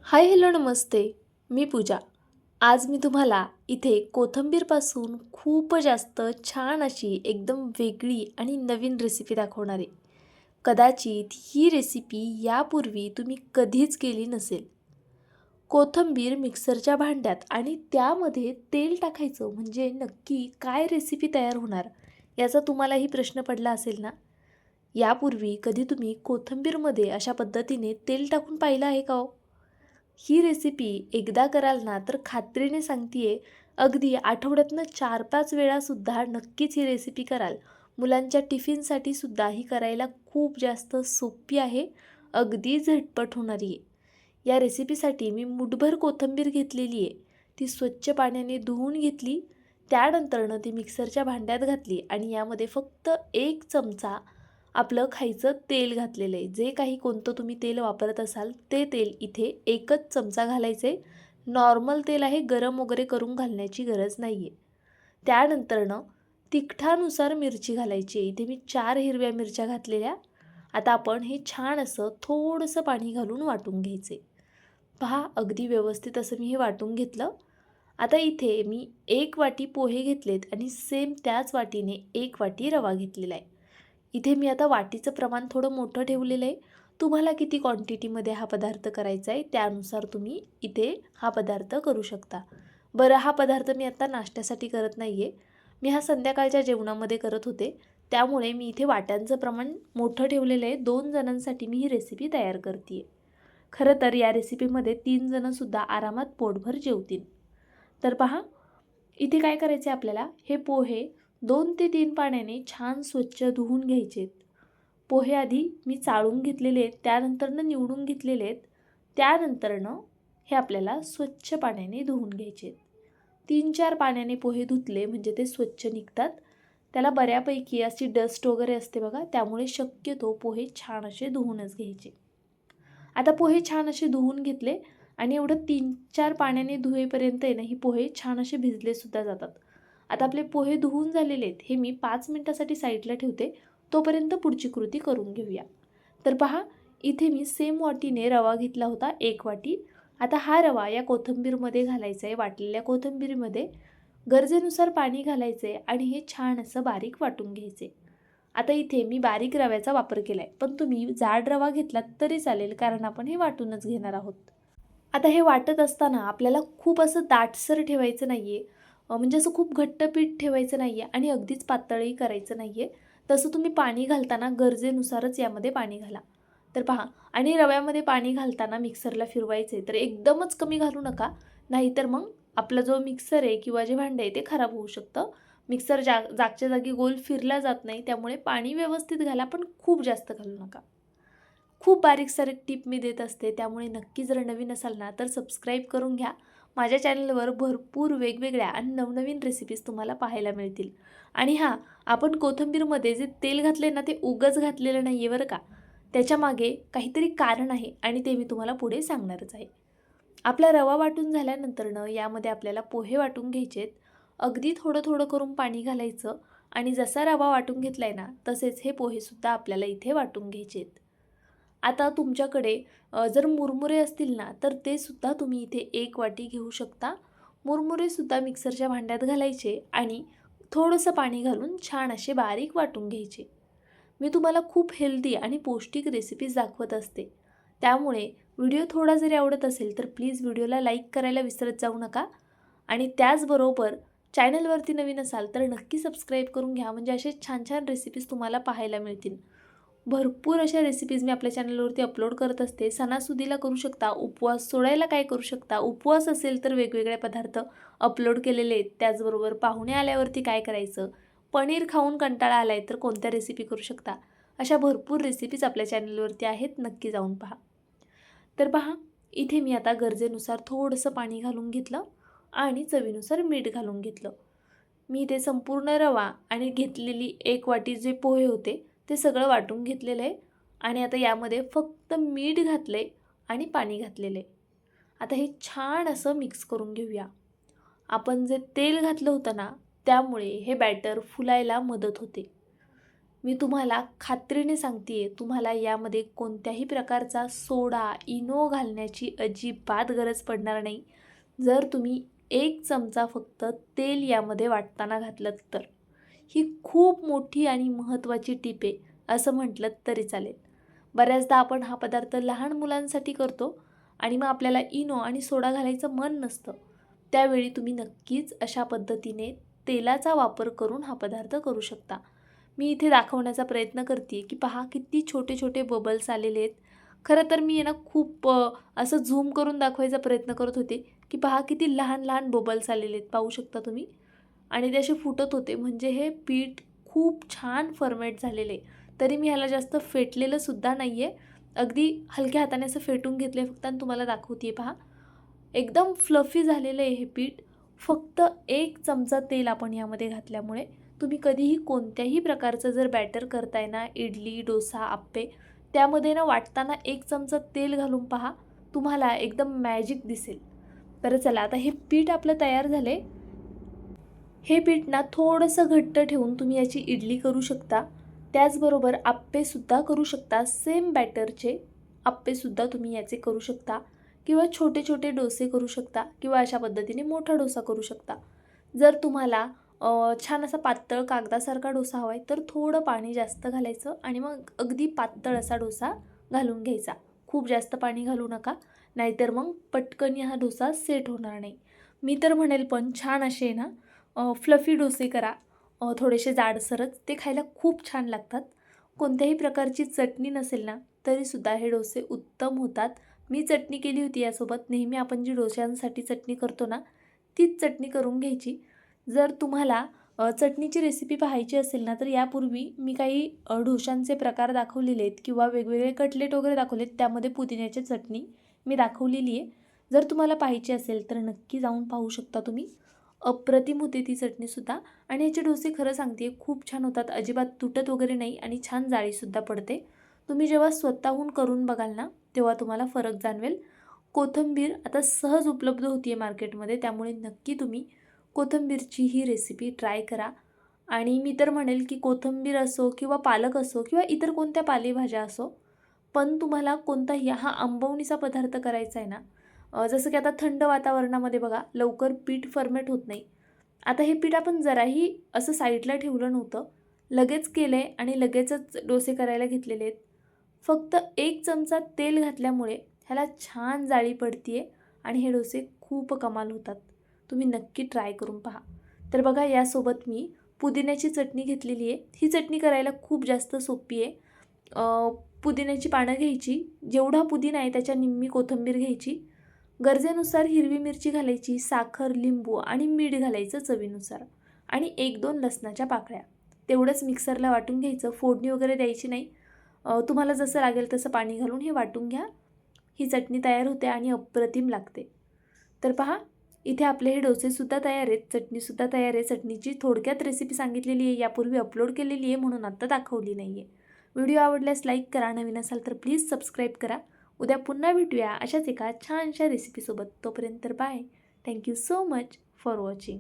Hi hello नमस्ते. मी पूजा. आज मी तुम्हाला इथे कोथिंबीरपासून खूप जास्त छान अशी एकदम वेगळी आणि नवीन रेसिपी दाखवणार आहे. कदाचित ही रेसिपी यापूर्वी तुम्ही कधीच केली नसेल. कोथिंबीर मिक्सरच्या भांड्यात आणि त्यामध्ये तेल टाकायचं म्हणजे नक्की काय रेसिपी तयार होणार याचा तुम्हालाही प्रश्न पडला असेल ना. यापूर्वी कधी तुम्ही कोथिंबीरमध्ये अशा पद्धतीने तेल टाकून पाहिलं आहे का हो? ही रेसिपी एकदा कराल ना तर खात्रीने सांगतीये, अगदी आठवड्यातनं 4-5 वेळासुद्धा नक्कीच ही रेसिपी कराल. मुलांच्या टिफिनसाठी सुद्धा ही करायला खूप जास्त सोपी आहे, अगदी झटपट होणारी आहे. या रेसिपीसाठी मी मूठभर कोथिंबीर घेतलेली आहे. ती स्वच्छ पाण्याने धुवून घेतली. त्यानंतरनं ती मिक्सरच्या भांड्यात घातली आणि यामध्ये फक्त 1 चमचा आपलं खायचं तेल घातलेलं आहे. जे काही कोणतं तुम्ही तेल वापरत असाल ते तेल इथे 1च चमचा घालायचे. नॉर्मल तेल आहे, गरम वगैरे करून घालण्याची गरज नाही आहे. त्यानंतरनं तिखटानुसार मिरची घालायची आहे. इथे मी 4 हिरव्या मिरच्या घातलेल्या. आता आपण हे छान असं थोडंसं पाणी घालून वाटून घ्यायचे. पहा अगदी व्यवस्थित असं मी हे वाटून घेतलं. आता इथे मी 1 वाटी पोहे घेतलेत आणि सेम त्याच वाटीने 1 वाटी रवा घेतलेला आहे. इथे मी आता वाटीचं प्रमाण थोडं मोठं ठेवलेलं आहे. तुम्हाला किती क्वांटिटीमध्ये हा पदार्थ करायचा आहे त्यानुसार तुम्ही इथे हा पदार्थ करू शकता. बरं, हा पदार्थ मी आता नाश्त्यासाठी करत नाही आहे. मी हा संध्याकाळच्या जेवणामध्ये करत होते. त्यामुळे मी इथे वाट्यांचं प्रमाण मोठं ठेवलेलं आहे. 2 जणांसाठी मी ही रेसिपी तयार करते आहे. खरं तर या रेसिपीमध्ये 3 जणंसुद्धा आरामात पोटभर जेवतील. तर पहा, इथे काय करायचे आपल्याला, हे पोहे 2 ते 3 पाण्याने छान स्वच्छ धुवून घ्यायचेत. पोहे आधी मी चाळून घेतलेले आहेत, त्यानंतरनं निवडून घेतलेले आहेत. त्यानंतरनं हे आपल्याला स्वच्छ पाण्याने धुवून घ्यायचे आहेत. 3-4 पाण्याने पोहे धुतले म्हणजे ते स्वच्छ निघतात. त्याला बऱ्यापैकी अशी डस्ट वगैरे असते बघा, त्यामुळे शक्यतो पोहे छान असे धुवूनच घ्यायचे. आता पोहे छान असे धुवून घेतले आणि एवढं 3-4 पाण्याने धुवेपर्यंत आहे ना, ही पोहे छान असे भिजलेसुद्धा जातात. आता आपले पोहे धुवून झालेले आहेत. हे मी 5 मिनटासाठी साईडला ठेवते. तोपर्यंत पुढची कृती करून घेऊया. तर पहा, इथे मी सेम वाटीने रवा घेतला होता 1 वाटी. आता हा रवा या कोथिंबीरमध्ये घालायचा आहे. वाटलेल्या कोथिंबीरीमध्ये गरजेनुसार पाणी घालायचे आणि हे छान असं बारीक वाटून घ्यायचे. आता इथे मी बारीक रव्याचा वापर केला आहे, पण तुम्ही जाड रवा घेतलात तरी चालेल, कारण आपण हे वाटूनच घेणार आहोत. आता हे वाटत असताना आपल्याला खूप असं दाटसर ठेवायचं नाही आहे, म्हणजे असं खूप घट्ट पीठ ठेवायचं नाही आहे आणि अगदीच पातळही करायचं नाही आहे. तसं तुम्ही पाणी घालताना गरजेनुसारच यामध्ये पाणी घाला. तर पहा, आणि रव्यामध्ये पाणी घालताना मिक्सरला फिरवायचे तर एकदमच कमी घालू नका, नाहीतर मग आपला जो मिक्सर आहे किंवा जे भांडं आहे ते खराब होऊ शकतं. मिक्सर जागच्या जागी गोल फिरला जात नाही, त्यामुळे पाणी व्यवस्थित घाला, पण खूप जास्त घालू नका. खूप बारीक सारीक टिप मी देत असते, त्यामुळे नक्की जर नवीन असाल ना तर सबस्क्राईब करून घ्या. माझ्या चॅनलवर भरपूर वेगवेगळ्या आणि नवनवीन रेसिपीज तुम्हाला पाहायला मिळतील. आणि हां, आपण कोथिंबीरमध्ये जे तेल घातले ना ते उगाच घातलेलं नाही आहे बरं का. त्याच्यामागे काहीतरी कारण आहे आणि ते मी तुम्हाला पुढे सांगणारच आहे. आपला रवा वाटून झाल्यानंतरनं यामध्ये आपल्याला पोहे वाटून घ्यायचेत. अगदी थोडं थोडं करून पाणी घालायचं आणि जसा रवा वाटून घेतलाय ना तसेच हे पोहेसुद्धा आपल्याला इथे वाटून घ्यायचे आहेत. आता तुमच्याकडे जर मुरमुरे असतील ना तर ते सुद्धा तुम्ही इथे 1 वाटी घेऊ शकता. मुरमुरेसुद्धा मिक्सरच्या भांड्यात घालायचे आणि थोडंसं पाणी घालून छान असे बारीक वाटून घ्यायचे. मी तुम्हाला खूप हेल्दी आणि पौष्टिक रेसिपीज दाखवत असते. त्यामुळे व्हिडिओ थोडा जरी आवडत असेल तर प्लीज व्हिडिओला लाईक करायला विसरत जाऊ नका. आणि त्याचबरोबर चॅनलवरती नवीन असाल तर नक्की सबस्क्राईब करून घ्या, म्हणजे असे छान छान रेसिपीज तुम्हाला पाहायला मिळतील. भरपूर अशा रेसिपीज मी आपल्या चॅनलवरती अपलोड करत असते. सणासुदीला करू शकता, उपवास सोडायला काय करू शकता, उपवास असेल तर वेगवेगळे पदार्थ अपलोड केलेले आहेत. त्याचबरोबर पाहुणे आल्यावरती काय करायचं, पनीर खाऊन कंटाळा आला आहे तर कोणत्या रेसिपी करू शकता, अशा भरपूर रेसिपीज आपल्या चॅनलवरती आहेत. नक्की जाऊन पहा. तर पहा, इथे मी आता गरजेनुसार थोडंसं पाणी घालून घेतलं आणि चवीनुसार मीठ घालून घेतलं. मी इथे संपूर्ण रवा आणि घेतलेली 1 वाटी जे पोहे होते ते सगळं वाटून घेतलेलं आहे आणि आता यामध्ये फक्त मीठ घातलं आहे आणि पाणी घातलेलं आहे. आता हे छान असं मिक्स करून घेऊया. आपण जे तेल घातलं होतं ना त्यामुळे हे बॅटर फुलायला मदत होते. मी तुम्हाला खात्रीने सांगते तुम्हाला यामध्ये कोणत्याही प्रकारचा सोडा, इनो घालण्याची अजिबात गरज पडणार नाही. जर तुम्ही 1 चमचा फक्त तेल यामध्ये वाटताना घातलं तर. ही खूप मोठी आणि महत्त्वाची टीप आहे असं म्हटलं तरी चालेल. बऱ्याचदा आपण हा पदार्थ लहान मुलांसाठी करतो आणि मग आपल्याला इनो आणि सोडा घालायचं मन नसतं. त्यावेळी तुम्ही नक्कीच अशा पद्धतीने तेलाचा वापर करून हा पदार्थ करू शकता. मी इथे दाखवण्याचा प्रयत्न करते की पहा किती छोटे छोटे बबल्स आलेले आहेत. खरं तर मी आहे ना खूप असं झूम करून दाखवायचा प्रयत्न करत होते की पहा किती लहान लहान बबल्स आलेले आहेत, पाहू शकता तुम्ही. आणि ते असे फुटत होते, म्हणजे हे पीठ खूप छान फर्मेट झालेलं आहे. तरी मी ह्याला जास्त फेटलेलं सुद्धा नाही आहे. अगदी हलक्या हाताने असं फेटून घेतलं आहे फक्त आणि तुम्हाला दाखवते पहा. एकदम फ्लफी झालेलं आहे हे पीठ. फक्त 1 चमचा तेल आपण यामध्ये घातल्यामुळे तुम्ही कधीही कोणत्याही प्रकारचं जर बॅटर करताय ना, इडली, डोसा, आप्पे, त्यामध्ये ना वाटताना 1 चमचा तेल घालून पहा, तुम्हाला एकदम मॅजिक दिसेल. तर चला आता हे पीठ आपलं तयार झालं आहे. हे पीठ ना थोडंसं घट्ट ठेवून तुम्ही याची इडली करू शकता. त्याचबरोबर आप्पेसुद्धा करू शकता. सेम बॅटरचे आप्पेसुद्धा तुम्ही याचे करू शकता किंवा छोटे छोटे डोसे करू शकता किंवा अशा पद्धतीने मोठा डोसा करू शकता. जर तुम्हाला छान असा पातळ कागदासारखा डोसा हवा आहे तर थोडं पाणी जास्त घालायचं आणि मग अगदी पातळ असा डोसा घालून घ्यायचा. खूप जास्त पाणी घालू नका, नाहीतर मग पटकन हा डोसा सेट होणार नाही. मी तर म्हणेल पण छान असे ना फ्लफी डोसे करा, थोडेसे जाडसरच, ते खायला खूप छान लागतात. कोणत्याही प्रकारची चटणी नसेल ना तरीसुद्धा हे डोसे उत्तम होतात. मी चटणी केली होती यासोबत. नेहमी आपण जी डोश्यांसाठी चटणी करतो ना तीच चटणी करून घ्यायची. जर तुम्हाला चटणीची रेसिपी पाहायची असेल ना तर यापूर्वी मी काही डोशांचे प्रकार दाखवलेले आहेत किंवा वेगवेगळे कटलेट वगैरे दाखवलेत, त्यामध्ये पुदिन्याची चटणी मी दाखवलेली आहे. जर तुम्हाला पाहिजे असेल तर नक्की जाऊन पाहू शकता तुम्ही. अप्रतिम होते ती चटणीसुद्धा आणि याचे डोसे खरं सांगते खूप छान होतात. अजिबात तुटत वगैरे नाही आणि छान जाळीसुद्धा पडते. तुम्ही जेव्हा स्वतःहून करून बघाल ना तेव्हा तुम्हाला फरक जाणवेल. कोथिंबीर आता सहज उपलब्ध होती आहे मार्केटमध्ये, त्यामुळे नक्की तुम्ही कोथिंबीरची ही रेसिपी ट्राय करा. आणि मी तर म्हणेल की कोथिंबीर असो किंवा पालक असो किंवा इतर कोणत्या पालेभाज्या असो, पण तुम्हाला कोणताही हा आंबवणीचा पदार्थ करायचा आहे ना, जसं की आता थंड वातावरणामध्ये बघा लवकर पीठ फर्मेट होत नाही. आता हे पीठ आपण जराही असं साईडला ठेवलं नव्हतं, लगेच केलं आहे आणि लगेचच डोसे करायला घेतलेले आहेत. फक्त 1 चमचा तेल घातल्यामुळे ह्याला छान जाळी पडते आहे आणि हे डोसे खूप कमाल होतात. तुम्ही नक्की ट्राय करून पहा. तर बघा यासोबत मी पुदिन्याची चटणी घेतलेली आहे. ही चटणी करायला खूप जास्त सोपी आहे. पुदिन्याची पानं घ्यायची, जेवढा पुदिना आहे त्याच्या निम्मी कोथिंबीर घ्यायची, गरजेनुसार हिरवी मिरची घालायची, साखर, लिंबू आणि मीठ घालायचं चवीनुसार आणि 1-2 लसणाच्या पाकळ्या. तेवढंच मिक्सरला वाटून घ्यायचं, फोडणी वगैरे द्यायची नाही. तुम्हाला जसं लागेल तसं पाणी घालून हे वाटून घ्या. ही चटणी तयार होते आणि अप्रतिम लागते. तर पहा इथे आपले हे डोसेसुद्धा तयार आहेत, चटणीसुद्धा तयार आहे. चटणीची थोडक्यात रेसिपी सांगितलेली आहे, यापूर्वी अपलोड केलेली आहे म्हणून आत्ता दाखवली नाही आहे. व्हिडिओ आवडल्यास लाईक करा, नवीन असाल तर प्लीज सबस्क्राईब करा. उद्या पुन्हा भेटूया अशाच एका छानशा रेसिपीसोबत. तोपर्यंत bye. Thank you so much for watching.